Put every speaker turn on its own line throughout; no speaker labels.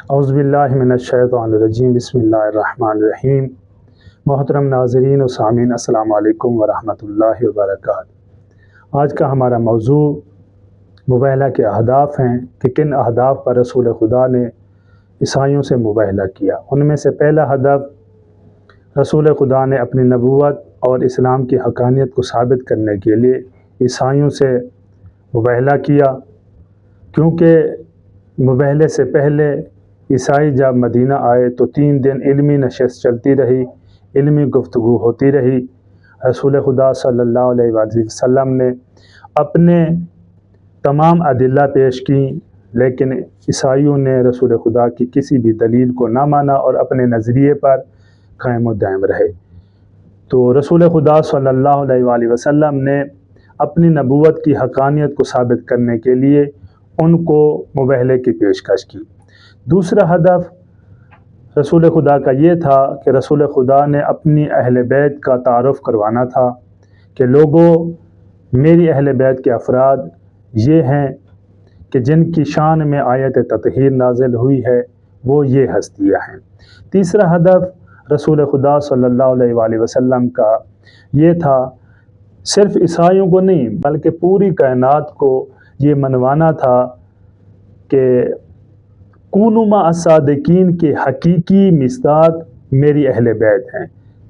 اعوذ باللہ من الشیطان الرجیم، بسم اللہ الرحمن الرحیم۔ محترم ناظرین و سامعین، السلام علیکم ورحمۃ اللہ وبرکاتہ۔ آج کا ہمارا موضوع مباہلہ کے اہداف ہیں کہ کن اہداف پر رسول خدا نے عیسائیوں سے مباہلہ کیا۔ ان میں سے پہلا ہدف، رسول خدا نے اپنی نبوت اور اسلام کی حقانیت کو ثابت کرنے کے لیے عیسائیوں سے مباہلہ کیا، کیونکہ مباہلے سے پہلے عیسائی جب مدینہ آئے تو 3 دن علمی نشست چلتی رہی، علمی گفتگو ہوتی رہی۔ رسول خدا صلی اللہ علیہ وآلہ وسلم نے اپنے تمام ادلہ پیش کی، لیکن عیسائیوں نے رسول خدا کی کسی بھی دلیل کو نہ مانا اور اپنے نظریے پر قائم و دائم رہے۔ تو رسول خدا صلی اللہ علیہ وآلہ وسلم نے اپنی نبوت کی حقانیت کو ثابت کرنے کے لیے ان کو مباہلے کی پیشکش کی۔ دوسرا ہدف رسول خدا کا یہ تھا کہ رسول خدا نے اپنی اہل بیت کا تعارف کروانا تھا کہ لوگوں، میری اہل بیت کے افراد یہ ہیں کہ جن کی شان میں آیت تطہیر نازل ہوئی ہے، وہ یہ ہستیاں ہیں۔ تیسرا ہدف رسول خدا صلی اللہ علیہ وآلہ وسلم کا یہ تھا، صرف عیسائیوں کو نہیں بلکہ پوری کائنات کو یہ منوانا تھا کہ کونوا مع الصادقین کے حقیقی مصداق میری اہل بیت ہیں،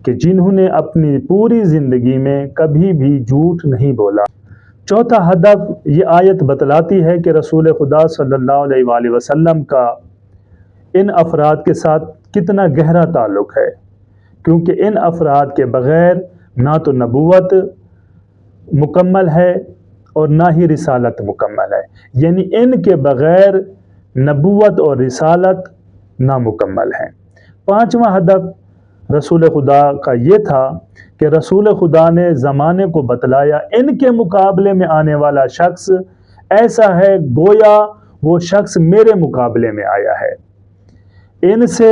کہ جنہوں نے اپنی پوری زندگی میں کبھی بھی جھوٹ نہیں بولا۔ چوتھا ہدف یہ آیت بتلاتی ہے کہ رسول خدا صلی اللہ علیہ وآلہ وسلم کا ان افراد کے ساتھ کتنا گہرا تعلق ہے، کیونکہ ان افراد کے بغیر نہ تو نبوت مکمل ہے اور نہ ہی رسالت مکمل ہے، یعنی ان کے بغیر نبوت اور رسالت نامکمل ہے۔ پانچواں ہدف رسول خدا کا یہ تھا کہ رسول خدا نے زمانے کو بتلایا ان کے مقابلے میں آنے والا شخص ایسا ہے گویا وہ شخص میرے مقابلے میں آیا ہے، ان سے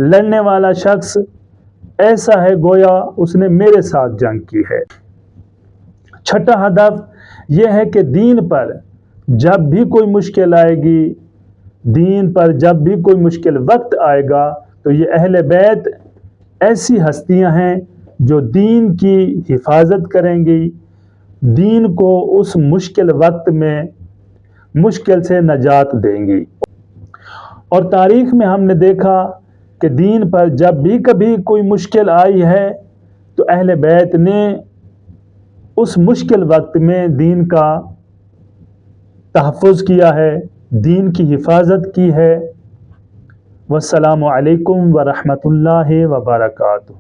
لڑنے والا شخص ایسا ہے گویا اس نے میرے ساتھ جنگ کی ہے۔ چھٹا ہدف یہ ہے کہ دین پر جب بھی کوئی مشکل آئے گی، دین پر جب بھی کوئی مشکل وقت آئے گا، تو یہ اہل بیت ایسی ہستیاں ہیں جو دین کی حفاظت کریں گی، دین کو اس مشکل وقت میں مشکل سے نجات دیں گی۔ اور تاریخ میں ہم نے دیکھا کہ دین پر جب بھی کبھی کوئی مشکل آئی ہے تو اہل بیت نے اس مشکل وقت میں دین کا تحفظ کیا ہے، دین کی حفاظت کی ہے۔ والسلام علیکم ورحمۃ اللہ وبرکاتہ۔